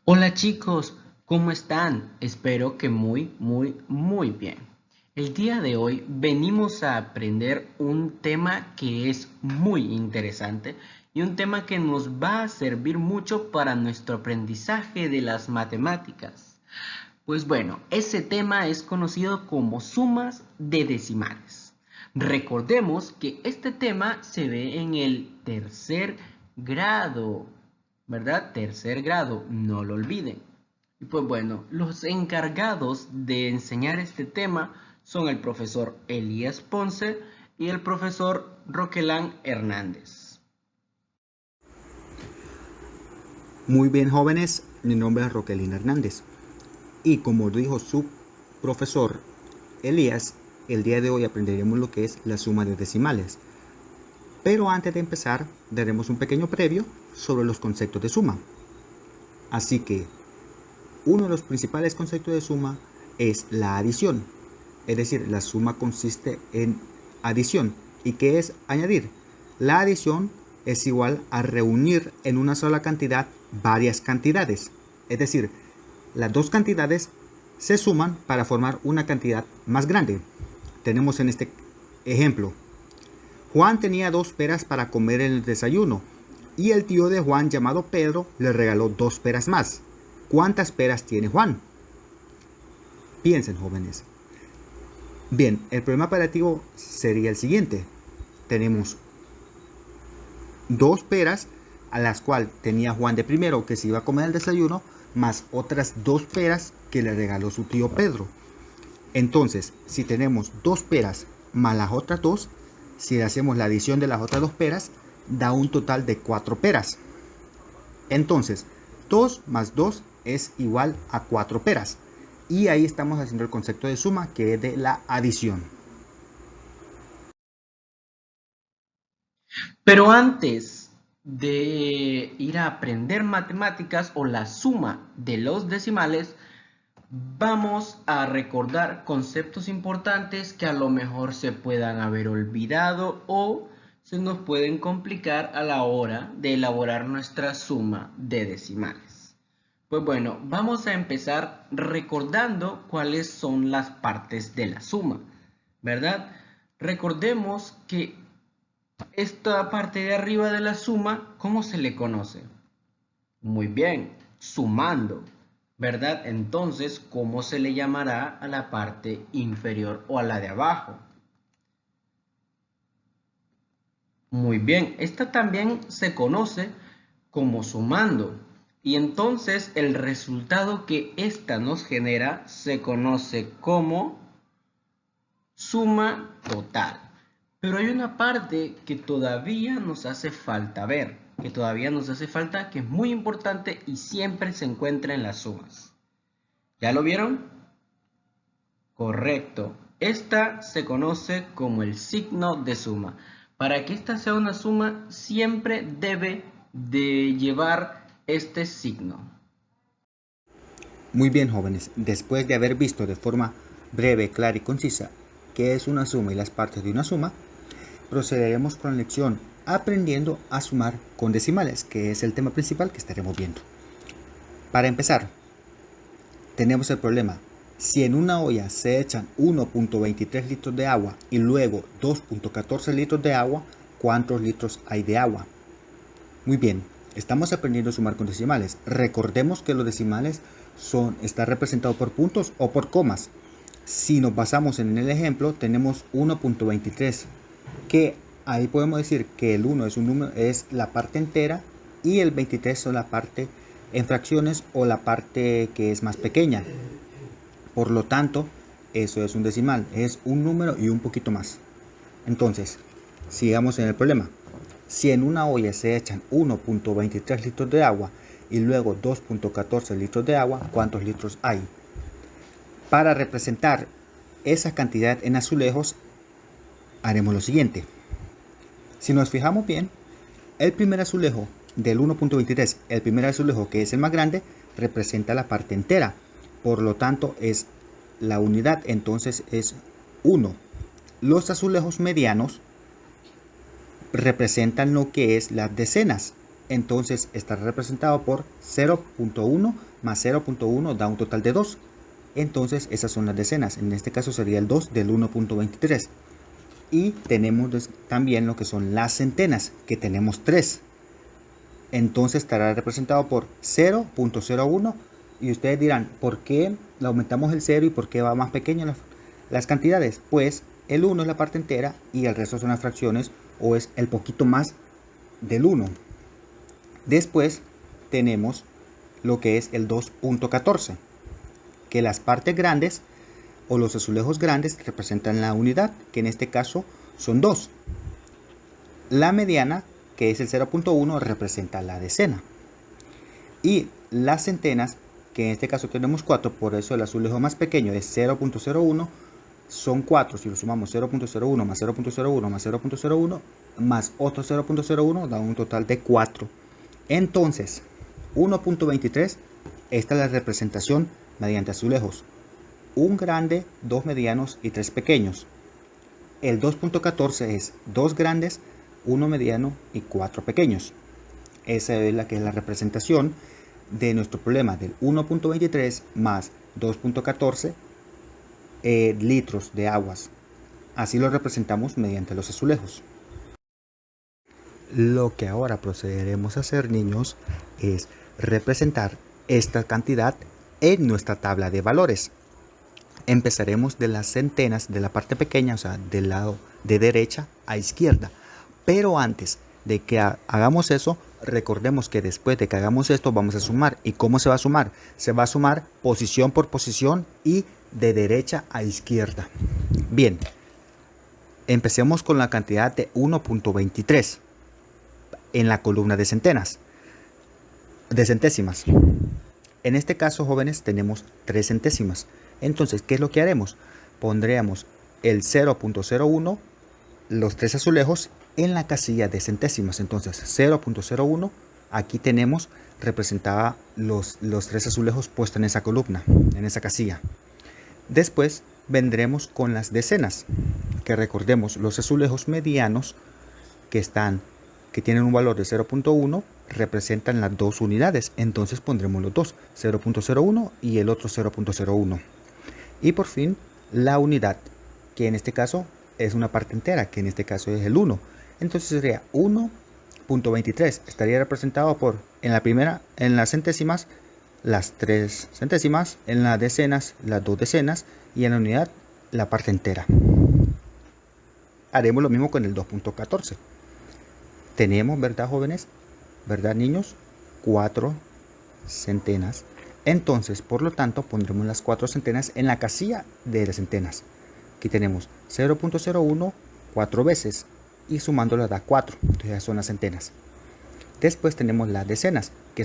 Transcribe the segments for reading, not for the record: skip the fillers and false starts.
Hola chicos, ¿cómo están? Espero que muy bien. El día de hoy venimos a aprender un tema que es muy interesante y un tema que nos va a servir mucho para nuestro aprendizaje de las matemáticas. Pues bueno, ese tema es conocido como sumas de decimales. Recordemos que este tema se ve en el tercer grado, ¿verdad? Tercer grado, no lo olviden. Y pues bueno, los encargados de enseñar este tema son el profesor Elías Ponce y el profesor Roquelán Hernández. Muy bien, jóvenes, mi nombre es Roquelín Hernández y como dijo su profesor Elías, el día de hoy aprenderemos lo que es la suma de decimales. Pero antes de empezar, daremos un pequeño previo sobre los conceptos de suma. Así que, uno de los principales conceptos de suma es la adición. Es decir, la suma consiste en adición. ¿Y qué es añadir? La adición es igual a reunir en una sola cantidad varias cantidades. Es decir, las dos cantidades se suman para formar una cantidad más grande. Tenemos en este ejemplo: Juan tenía 2 peras para comer en el desayuno y el tío de Juan, llamado Pedro, le regaló 2 peras más. ¿Cuántas peras tiene Juan? Piensen, jóvenes. Bien, el problema operativo sería el siguiente. Tenemos 2 peras a las cuales tenía Juan de primero, que se iba a comer el desayuno, más otras 2 peras que le regaló su tío Pedro. Entonces, si tenemos 2 peras más las otras dos, si hacemos la adición de las otras 2 peras, da un total de 4 peras. Entonces, 2 más 2 es igual a 4 peras. Y ahí estamos haciendo el concepto de suma, que es de la adición. Pero antes de ir a aprender matemáticas o la suma de los decimales, vamos a recordar conceptos importantes que a lo mejor se puedan haber olvidado o se nos pueden complicar a la hora de elaborar nuestra suma de decimales. Pues bueno, vamos a empezar recordando cuáles son las partes de la suma, ¿verdad? Recordemos que esta parte de arriba de la suma, ¿cómo se le conoce? Muy bien, sumando, ¿verdad? Entonces, ¿cómo se le llamará a la parte inferior o a la de abajo? Muy bien, esta también se conoce como sumando. Y entonces el resultado que esta nos genera se conoce como suma total. Pero hay una parte que todavía nos hace falta ver, que todavía nos hace falta, que es muy importante y siempre se encuentra en las sumas. ¿Ya lo vieron? Correcto. Esta se conoce como el signo de suma. Para que esta sea una suma, siempre debe de llevar este signo. Muy bien, jóvenes, después de haber visto de forma breve, clara y concisa qué es una suma y las partes de una suma, procederemos con la lección aprendiendo a sumar con decimales, que es el tema principal que estaremos viendo. Para empezar, tenemos el problema: si en una olla se echan 1.23 litros de agua y luego 2.14 litros de agua, ¿cuántos litros hay de agua? Muy bien, estamos aprendiendo a sumar con decimales. Recordemos que los decimales están representados por puntos o por comas. Si nos basamos en el ejemplo, tenemos 1.23, que ahí podemos decir que el 1 es un número, es la parte entera, y el 23 son la parte en fracciones o la parte que es más pequeña. Por lo tanto, eso es un decimal, es un número y un poquito más. Entonces, sigamos en el problema. Si en una olla se echan 1.23 litros de agua y luego 2.14 litros de agua, ¿cuántos litros hay? Para representar esa cantidad en azulejos, haremos lo siguiente. Si nos fijamos bien, el primer azulejo del 1.23, el primer azulejo, que es el más grande, representa la parte entera. Por lo tanto, es la unidad, entonces es 1. Los azulejos medianos representan lo que es las decenas. entonces estará representado por 0.1 más 0.1 da un total de 2. Entonces esas son las decenas, en este caso sería el 2 del 1.23. Y tenemos también lo que son las centenas, que tenemos 3. Entonces estará representado por 0.01. Y ustedes dirán, ¿por qué le aumentamos el 0 y por qué va más pequeño las cantidades? Pues el 1 es la parte entera y el resto son las fracciones, o es el poquito más del 1. Después tenemos lo que es el 2.14, que las partes grandes o los azulejos grandes representan la unidad, que en este caso son 2. La mediana, que es el 0.1, representa la decena. Y las centenas, que en este caso tenemos 4, por eso el azulejo más pequeño es 0.01, son 4. Si lo sumamos 0.01 más 0.01 más 0.01 más otro 0.01 da un total de 4. Entonces 1.23, esta es la representación mediante azulejos: un grande, 2 medianos y 3 pequeños. El 2.14 es 2 grandes, 1 mediano y 4 pequeños. Esa es la que es la representación de nuestro problema del 1.23 más 2.14 litros de aguas. Así lo representamos mediante los azulejos. Lo que ahora procederemos a hacer, niños, es representar esta cantidad en nuestra tabla de valores. Empezaremos de las centenas, de la parte pequeña, o sea, del lado de derecha a izquierda. Pero antes de que hagamos eso, recordemos que después de que hagamos esto vamos a sumar. ¿Y cómo se va a sumar? Se va a sumar posición por posición y de derecha a izquierda. Bien, empecemos con la cantidad de 1.23 en la columna de centésimas. En este caso, jóvenes, tenemos 3 centésimas. Entonces, ¿qué es lo que haremos? Pondríamos el 0.01, los 3 azulejos, en la casilla de centésimas. Entonces 0.01, aquí tenemos representada los 3 azulejos puestos en esa columna, en esa casilla. Después vendremos con las decenas, que recordemos, los azulejos medianos que tienen un valor de 0.1 representan las 2 unidades. Entonces pondremos los dos, 0.01 y el otro 0.01. Y por fin la unidad, que en este caso es una parte entera, que en este caso es el 1. Entonces sería 1.23. Estaría representado por, en las centésimas, las 3 centésimas, en las decenas, las 2 decenas, y en la unidad, la parte entera. Haremos lo mismo con el 2.14. Tenemos, ¿verdad, jóvenes? ¿Verdad, niños? 4 centenas. Entonces, por lo tanto, pondremos las 4 centenas en la casilla de las centenas. Aquí tenemos 0.01 4 veces y sumándolas da 4. Entonces ya son las centenas. Después tenemos las decenas, que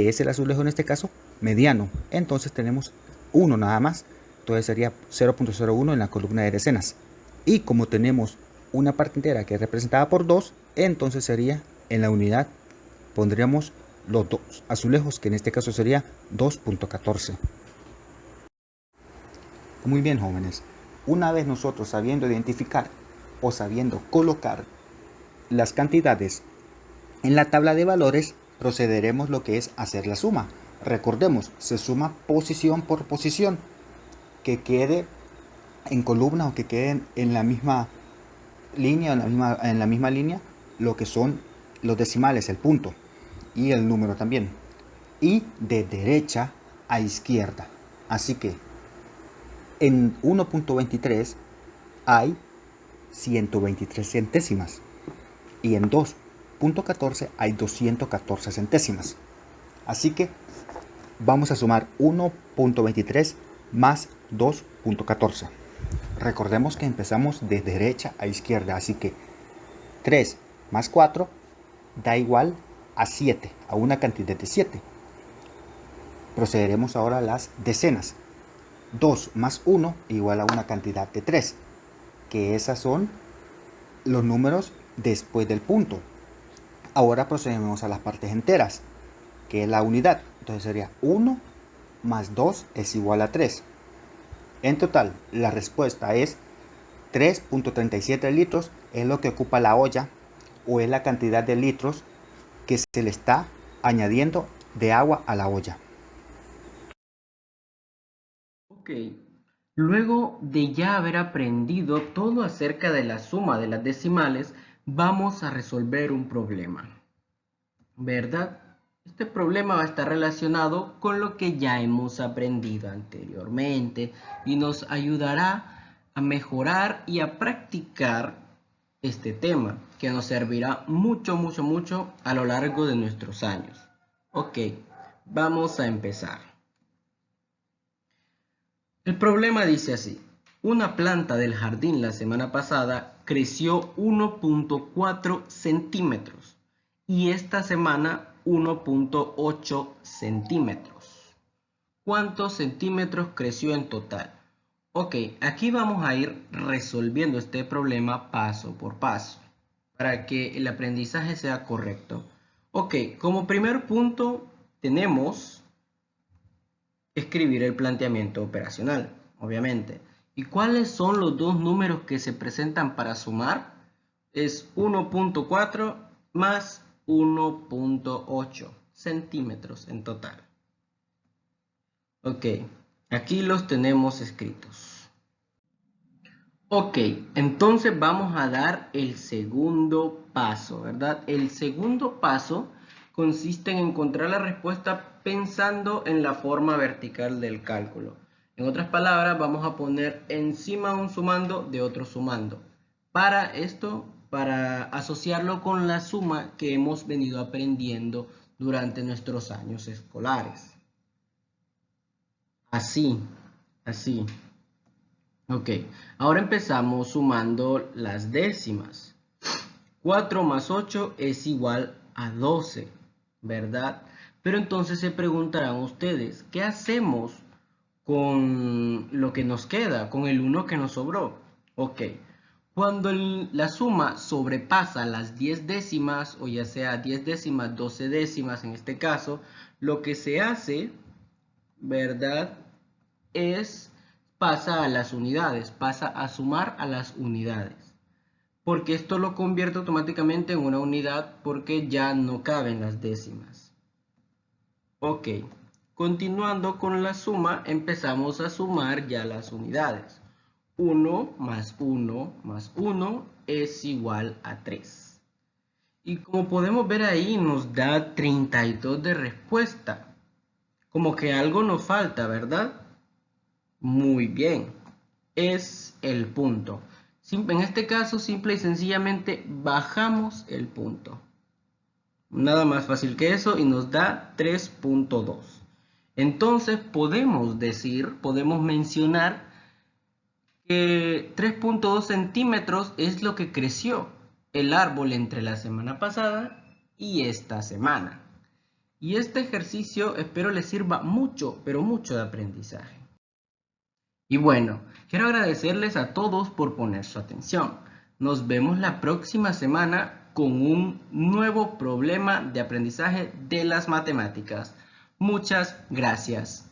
es el azulejo en este caso mediano. Entonces tenemos 1 nada más. Entonces sería 0.01 en la columna de decenas. Y como tenemos una parte entera que es representada por 2, entonces sería en la unidad, pondríamos los 2 azulejos, que en este caso sería 2.14. Muy bien, jóvenes. Una vez nosotros sabiendo identificar o sabiendo colocar las cantidades en la tabla de valores, procederemos lo que es hacer la suma. Recordemos, se suma posición por posición, que quede en columna o que quede en la misma línea, en la misma línea, lo que son los decimales, el punto y el número también, y de derecha a izquierda. Así que en 1.23 hay 123 centésimas y en 2.14 hay 214 centésimas. Así que vamos a sumar 1.23 más 2.14. Recordemos que empezamos de derecha a izquierda, así que 3 más 4 da igual a 7, a una cantidad de 7. Procederemos ahora a las decenas. 2 más 1 igual a una cantidad de 3, que esas son los números después del punto. Ahora procedemos a las partes enteras, que es la unidad. Entonces sería 1 más 2 es igual a 3. En total, la respuesta es 3.37 litros, es lo que ocupa la olla, o es la cantidad de litros que se le está añadiendo de agua a la olla. Ok, luego de ya haber aprendido todo acerca de la suma de las decimales, vamos a resolver un problema, ¿verdad? Este problema va a estar relacionado con lo que ya hemos aprendido anteriormente y nos ayudará a mejorar y a practicar este tema, que nos servirá mucho, mucho, mucho a lo largo de nuestros años. Ok, vamos a empezar. El problema dice así: una planta del jardín la semana pasada creció 1.4 centímetros y esta semana 1.8 centímetros. ¿Cuántos centímetros creció en total? Ok, aquí vamos a ir resolviendo este problema paso por paso para que el aprendizaje sea correcto. Ok, como primer punto tenemos escribir el planteamiento operacional, obviamente. ¿Y cuáles son los dos números que se presentan para sumar? Es 1.4 más 1.8 centímetros en total. Ok, aquí los tenemos escritos. Ok, entonces vamos a dar el segundo paso, ¿verdad? El segundo paso consiste en encontrar la respuesta pensando en la forma vertical del cálculo. En otras palabras, vamos a poner encima un sumando de otro sumando. Para esto, para asociarlo con la suma que hemos venido aprendiendo durante nuestros años escolares. Así, así. Ok, ahora empezamos sumando las décimas. 4 más 8 es igual a 12, ¿verdad? Pero entonces se preguntarán ustedes, ¿qué hacemos con lo que nos queda, con el 1 que nos sobró? Ok, cuando la suma sobrepasa las 10 décimas, o ya sea 10 décimas, 12 décimas en este caso, lo que se hace, ¿verdad? Pasa a las unidades, pasa a sumar a las unidades. Porque esto lo convierte automáticamente en una unidad porque ya no caben las décimas. Ok, continuando con la suma, empezamos a sumar ya las unidades. 1 más 1 más 1 es igual a 3. Y como podemos ver ahí, nos da 32 de respuesta. Como que algo nos falta, ¿verdad? Muy bien, es el punto. En este caso, simple y sencillamente bajamos el punto. Nada más fácil que eso y nos da 3.2. Entonces podemos decir, podemos mencionar que 3.2 centímetros es lo que creció el árbol entre la semana pasada y esta semana. Y este ejercicio espero les sirva mucho, pero mucho de aprendizaje. Y bueno, quiero agradecerles a todos por poner su atención. Nos vemos la próxima semana con un nuevo problema de aprendizaje de las matemáticas. Muchas gracias.